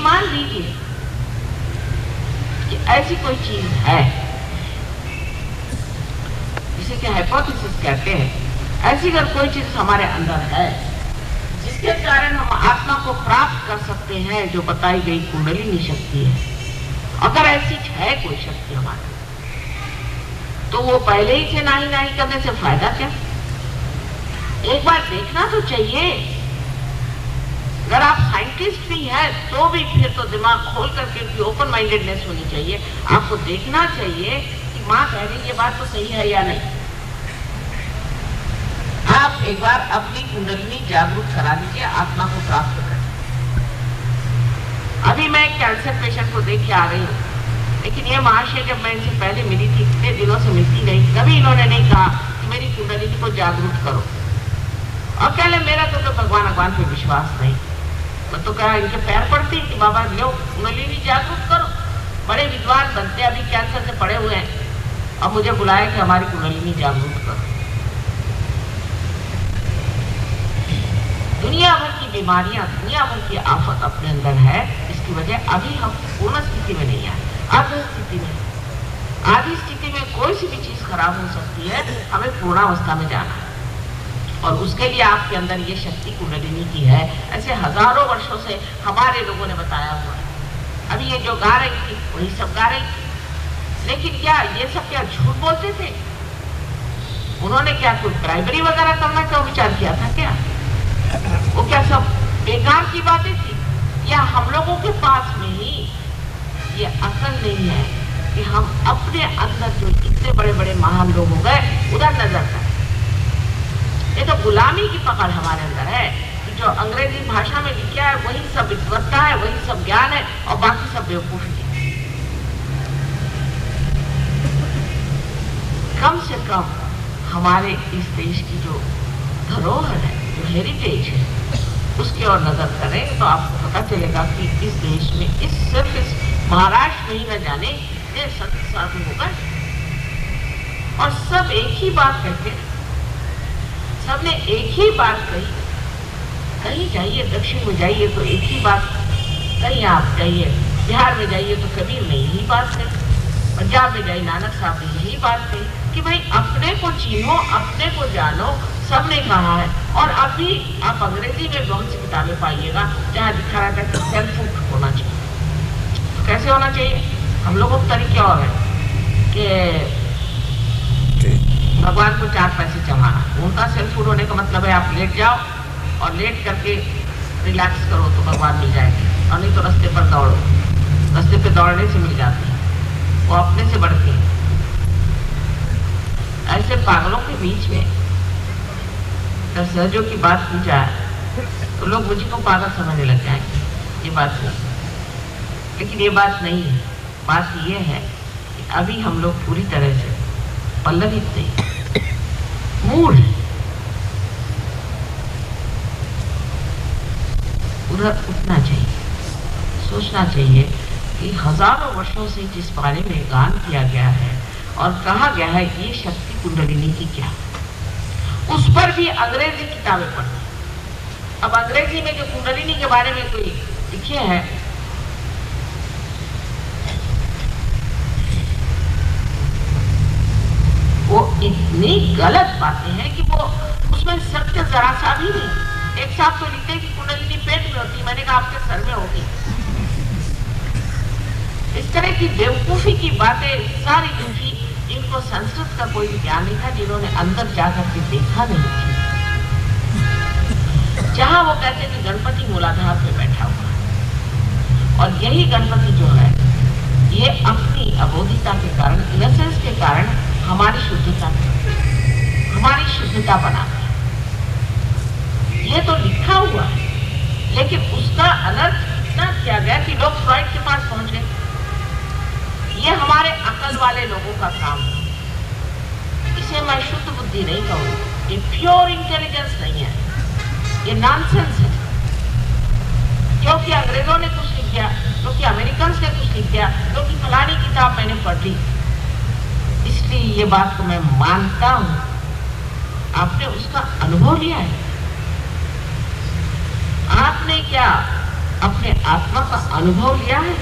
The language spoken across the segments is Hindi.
मान लीजिए कि ऐसी कोई चीज है जिसे कि हाइपोथेसिस कहते हैं, ऐसी अगर कोई चीज हमारे अंदर है जिसके कारण हम आत्मा को प्राप्त कर सकते हैं, जो बताई गई कुंडलिनी शक्ति है, अगर ऐसी है कोई शक्ति हमारे, तो वो पहले ही से नहीं करने से फायदा क्या? एक बार देखना तो चाहिए। अगर आप साइंटिस्ट भी हैं तो भी फिर तो दिमाग खोल करके ओपन माइंडेडनेस होनी चाहिए। आपको देखना चाहिए कि माँ कह रही ये बात तो सही है या नहीं। आप एक बार अपनी कुंडलिनी जागरूक करा लीजिए, आत्मा को प्राप्त कर। अभी मैं एक कैंसर पेशेंट को देख के आ रही हूँ, लेकिन ये महाशय जब मैं इनसे पहले मिली थी, इतने दिनों से मिलती नहीं, कभी इन्होंने नहीं कहा कि मेरी कुंडलिनी को जागरूक करो। और कह ले मेरा तो भगवान पे विश्वास नहीं। मैं तो कहा इनके पैर पड़ती कि बाबा लो कुंडलिनी जागरूक करो। बड़े विद्वान बनते अभी कैंसर से पड़े हुए हैं, अब मुझे बुलाया कि हमारी कुंडलिनी जागरूक करो। दुनिया भर की बीमारियां, दुनिया भर की आफत अपने अंदर है। इसकी वजह अभी हम पूर्ण स्थिति में नहीं आए, आधी स्थिति में। आधी स्थिति में कोई सी भी चीज खराब हो सकती है, हमें पूर्णावस्था में जाना है। और उसके लिए आपके अंदर ये शक्ति कुंडलिनी की है। ऐसे हजारों वर्षों से हमारे लोगों ने बताया हुआ है। अभी ये जो गा रही थी वही सब गा रही थी, लेकिन क्या ये सब क्या झूठ बोलते थे? उन्होंने क्या कोई ब्राइबरी वगैरह करना का विचार किया था क्या? वो क्या सब बेकार की बातें थी? या हम लोगों के पास में ही ये अकल नहीं है कि हम अपने अंदर जो इतने बड़े बड़े महान लोग हो गए उधर नजर करें? ये तो गुलामी की पकड़ हमारे अंदर है कि जो अंग्रेजी भाषा में लिखा है वही सब विद्वत्ता है, वही सब ज्ञान है, और बाकी सब बेवकूफी है। कम से कम हमारे इस देश की जो धरोहर है, जो हेरिटेज है, उसकी ओर नजर करें तो आपको पता चलेगा कि इस देश में सिर्फ इस महाराष्ट्र में ही न जाने ये संत साधु होगा, और सब एक ही बात कहते हैं। सबने एक ही बात कही। कहीं जाइए, दक्षिण में जाइए तो एक ही बात, कहीं आप जाइए बिहार में जाइए तो कबीर ने यही बात कही, पंजाब में जाइए नानक साहब ने यही बात कही कि भाई अपने को चीनो, अपने को जानो। सबने कहा है। और अभी आप अंग्रेजी में बहुत सी किताबें पाइएगा जहाँ दिखा रहा था कि सेल्फ होना चाहिए। तो कैसे होना चाहिए? हम लोगों को तरीके और है कि भगवान को 4 पैसे जमाना। उनका सेल्फ फूड होने का मतलब है आप लेट जाओ और लेट करके रिलैक्स करो तो भगवान मिल जाएंगे, और नहीं तो रास्ते पर दौड़ो। रास्ते पे दौड़ने से मिल जाते हैं, वो अपने से बढ़ते हैं। ऐसे पागलों के बीच में जब सहजों की बात की जाए तो लोग मुझे को पागल समझने लग जाएंगे। ये बात नहीं, लेकिन ये बात नहीं है। बात ये है कि अभी हम लोग पूरी तरह से पल्लवित नहीं, मूड उधर उठना चाहिए। सोचना चाहिए कि हजारों वर्षों से जिस बारे में गान किया गया है और कहा गया है ये शक्ति कुंडलिनी की क्या, उस पर भी अंग्रेजी किताबें पढ़ती। अब अंग्रेजी में जो कुंडलिनी के बारे में कोई लिखे हैं, वो इतनी गलत बातें हैं कि वो उसमें सत्य जरा सा भी नहीं। एक साथ तो लिखते कि कुंडलिनी पेट में होती, मैंने कहा आपके सर में होगी। इस तरह की बेवकूफी की बातें सारी लिखी, जिनको संस्कृत का कोई ज्ञान नहीं था, जिन्होंने अंदर जाकर के देखा नहीं थी। जहां वो कहते थे गणपति मूलाधार पे बैठा हुआ है, और यही गणपति जो है ये अपनी अबोधिता के कारण, इनोसेंस के कारण हमारी शुद्धता बनाता है। ये तो लिखा हुआ है, लेकिन उसका अनर्थ इतना किया गया कि लोग फ्रॉइड के पास पहुंच गए। ये हमारे अकल वाले लोगों का काम है। इसे मैं शुद्ध बुद्धि नहीं कहूँगी, ये प्योर इंटेलिजेंस नहीं है, ये नॉनसेंस है। क्योंकि अंग्रेजों ने कुछ लिख दिया, क्योंकि अमेरिकन ने कुछ लिख दिया, क्योंकि फलानी किताब मैंने पढ़ ली, इसलिए ये बात को मैं मानता हूं। आपने उसका अनुभव लिया है? आपने क्या अपने आत्मा का अनुभव लिया है?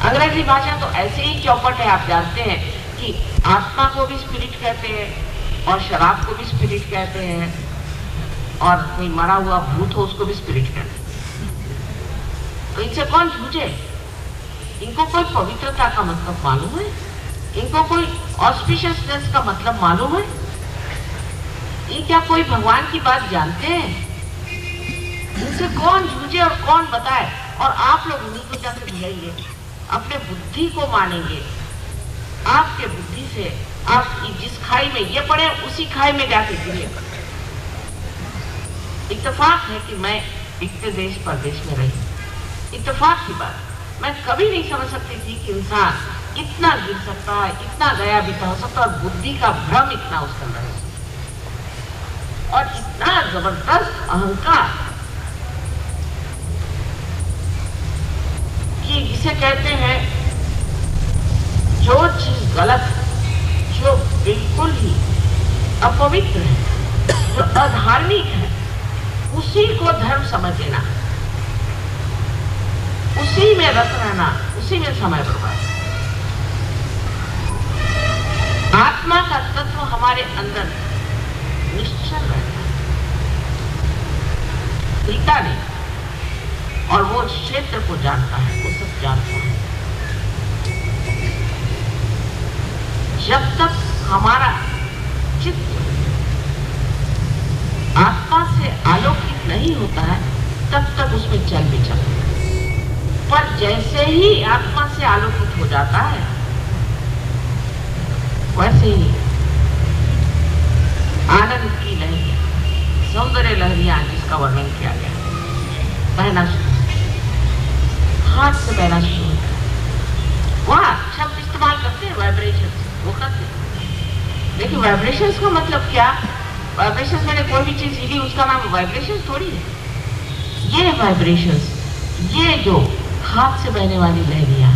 अंग्रेजी भाषा तो ऐसे ही चौपट है, आप जानते हैं कि आत्मा को भी स्पिरिट कहते हैं और शराब को भी स्पिरिट कहते हैं और कोई मरा हुआ भूत हो उसको भी स्पिरिट कहते हैं। तो इनसे कौन झूठे? इनको कोई पवित्रता का मतलब मालूम है? इनको कोई ऑस्पिशियसनेस का मतलब मालूम है? ये क्या कोई भगवान की बात जानते हैं? इनसे कौन झूठे और कौन बताए? और आप लोग उन्हीं को जाकर बुलाइए, अपने बुद्धि को मानेंगे। आपके बुद्धि से आप जिस खाई में ये पड़े उसी खाई में जाके गिरे। इत्तेफाक है कि मैं इतने देश परदेश में रही, इत्तेफाक की बात। मैं कभी नहीं समझ सकती थी कि इंसान इतना गिर सकता है, इतना गया बीता हो सकता है और बुद्धि का भ्रम इतना उसके अंदर है और इतना जबरदस्त अहंकार कि जिसे कहते हैं जो चीज गलत है, जो बिल्कुल ही अपवित्र है, जो अधार्मिक है, उसी को धर्म समझ लेना, उसी में रत रहना, उसी में समय बर्बाद। आत्मा का तत्व हमारे अंदर निश्चल रहता है, हिलता नहीं, और वो क्षेत्र को जानता है, वो सब जानता है। जब तक हमारा चित्त आत्मा से आलोकित नहीं होता है तब तक उसमें चल भी चलता है। पर जैसे ही आत्मा से आलोकित हो जाता है वैसे ही आनंद की लहरियां, सौंदर्य लहरियां जिसका वर्णन किया गया, बहना शुरू, हाथ से बहना शुरू होता है। वहां शब्द इस्तेमाल करते हैं वाइब्रेशन, वो करते हैं, लेकिन वाइब्रेशंस का मतलब क्या? वाइब्रेशंस मैंने कोई भी चीज हिली उसका नाम वाइब्रेशन थोड़ी है। ये वाइब्रेशंस, ये जो हाथ से बहने वाली लहरियां,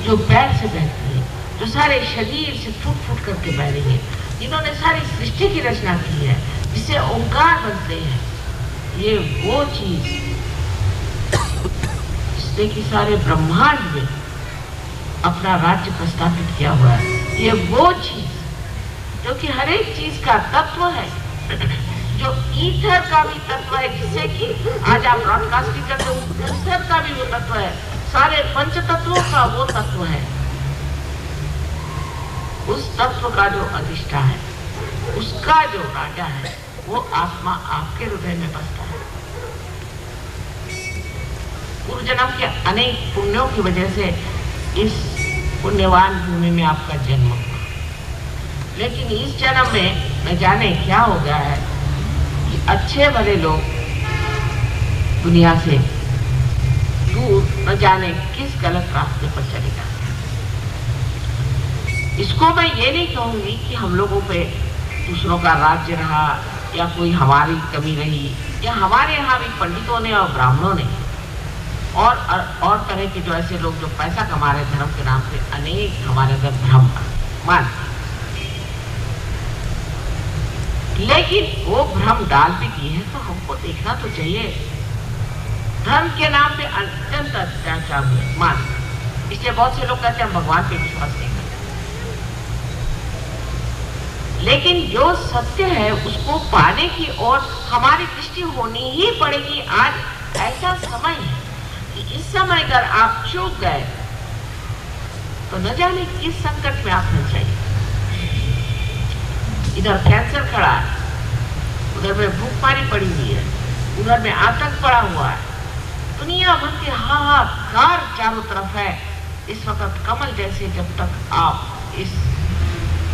जो पैर से बहती है, जो सारे शरीर से फूट फूट करके बह रही है, जिन्होंने सारी सृष्टि की रचना की है, जिसे ओंकार बनते हैं, ये वो चीज जिसने कि सारे ब्रह्मांड में अपना राज्य प्रस्थापित किया हुआ है, ये वो चीज जो कि हर एक चीज का तत्व है, जो ईथर का भी तत्व है, जिसे कि आज आप ब्रॉडकास्टिंग करते हो, ईथर का भी वो तत्व है, सारे पंच तत्वों का वो तत्व है। उस तत्व का जो अधिष्ठा है, उसका जो राजा है, वो आत्मा आपके हृदय में बसता है। पूर्व जन्म के अनेक पुण्यों की वजह से इस पुण्यवान भूमि में आपका जन्म हुआ, लेकिन इस जन्म में न जाने क्या हो गया है कि अच्छे भले लोग दुनिया से दूर न जाने किस गलत रास्ते पर चले जाते हैं। इसको मैं ये नहीं कहूंगी कि हम लोगों पे दूसरों का राज्य रहा या कोई हमारी कमी रही, या हमारे यहाँ भी पंडितों ने और ब्राह्मणों ने और तरह के जो ऐसे लोग जो पैसा कमा रहे धर्म के नाम पे, अनेक हमारे अंदर भ्रम मानते, लेकिन वो भ्रम डाल भी दिए हैं तो हमको देखना तो चाहिए। धर्म के नाम पे अत्यंत अत्याचार हुए मान, इसलिए बहुत से लोग कहते हैं भगवान पे विश्वास नहीं करते, लेकिन जो सत्य है उसको पाने की ओर हमारी दृष्टि होनी ही पड़ेगी। आज ऐसा समय है कि इस समय अगर आप चूक गए तो न जाने किस संकट में आप फंस जाइए। इधर कैंसर खड़ा है, उधर में भूखमारी पड़ी हुई है, उधर में आतंक पड़ा हुआ है, दुनिया भर के हाहाकार चारों तरफ है। इस वक्त कमल जैसे जब तक आप इस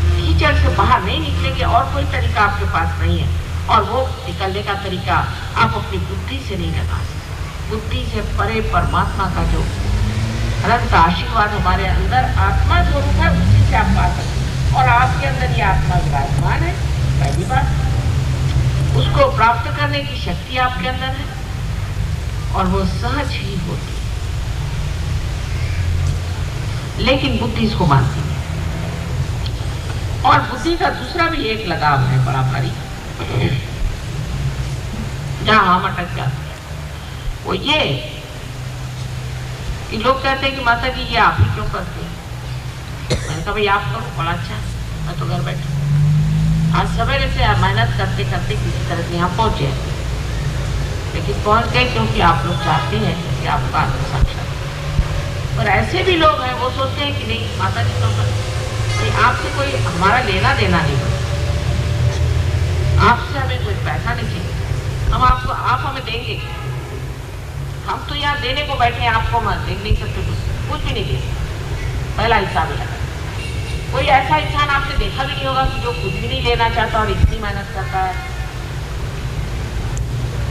कीचड़ से बाहर नहीं निकलेंगे और कोई तरीका आपके पास नहीं है, और वो निकलने का तरीका आप अपनी बुद्धि से नहीं लगा सकते। बुद्धि से परे परमात्मा का जो अनंत आशीर्वाद हमारे अंदर आत्मा स्वरूप है, उसी से आप पा सकते, और आपके अंदर ये आत्मा विराजमान है। पहली बात, उसको प्राप्त करने की शक्ति आपके अंदर है और वो सहज ही होती है, लेकिन बुद्धि इसको मानती है। और बुद्धि का दूसरा भी एक लगाव है बड़ा भारी, जहां हम अटक जाते हैं। वो ये कि लोग कहते हैं कि माता जी ये आप ही क्यों करते हैं। मैंने कहा भाई आप करो, बड़ा अच्छा, मैं तो घर बैठा। आज सवेरे से मेहनत करते करते किसी तरह से यहाँ पहुंचे, लेकिन पहुंच गए क्योंकि आप लोग चाहते हैं कि आपका आत्म साक्षात्कार। पर ऐसे भी लोग हैं वो सोचते हैं कि नहीं माता जी तो भाई आपसे कोई हमारा लेना देना नहीं, आपसे हमें कोई पैसा नहीं चाहिए, हम आपको आप हमें देंगे, हम तो यहाँ देने को बैठे हैं, आपको हम दे नहीं सकते, कुछ भी नहीं दे। पहला हिसाब लगा। कोई ऐसा इंसान आपने देखा भी नहीं होगा कि जो कुछ भी नहीं लेना चाहता और इतनी मेहनत करता है।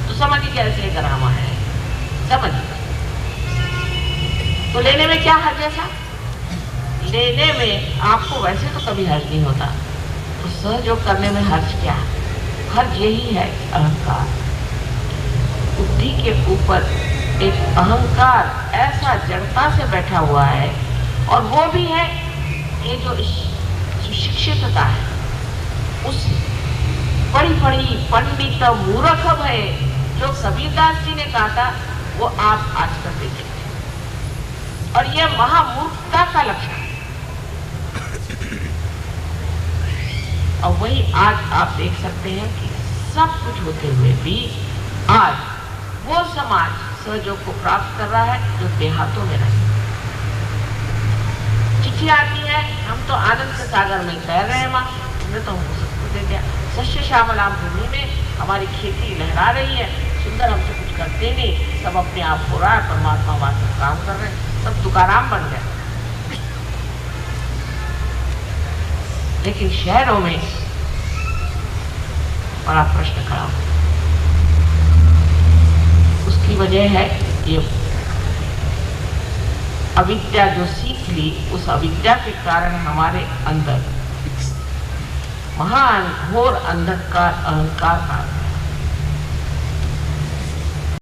तो समझिए कैसे ड्रामा है, समझिए। तो लेने में क्या हर्ज है साहब? लेने में आपको वैसे तो कभी हर्ज नहीं होता, तो सहयोग करने में हर्ज क्या है? हर्ज यही है अहंकार। बुद्धि के ऊपर एक अहंकार ऐसा जड़ता से बैठा हुआ है, और वो भी है ये जो सुशिक्षितता है, उस बड़ी बड़ी पंडित मूर्ख है जो कबीरदास जी ने कहा था, वो आप आजकल देखेंगे, और ये महामूर्खता का लक्षण है। और वही आज आप देख सकते हैं कि सब कुछ होते हुए भी आज वो समाज सहयोग को प्राप्त कर रहा है जो देहातों में रहता है। चिट्ठी आती है, हम तो आनंद के सागर में तैर रहे हैं, माँ हमने तो हमको सब कुछ दे दिया, सस्य श्यामलाम भूमि में हमारी खेती लहरा रही है, सुंदर, हमसे कुछ करते नहीं, सब अपने आप हो रहा है, परमात्मा वास्तव काम कर रहे हैं, सब तुकाराम बन गए। लेकिन शहरों में बड़ा प्रश्न खड़ा हो, उसकी वजह है ये अविद्या जो सीख ली, उस अविद्या के कारण हमारे अंदर महान घोर अंधकार अहंकार आ गया।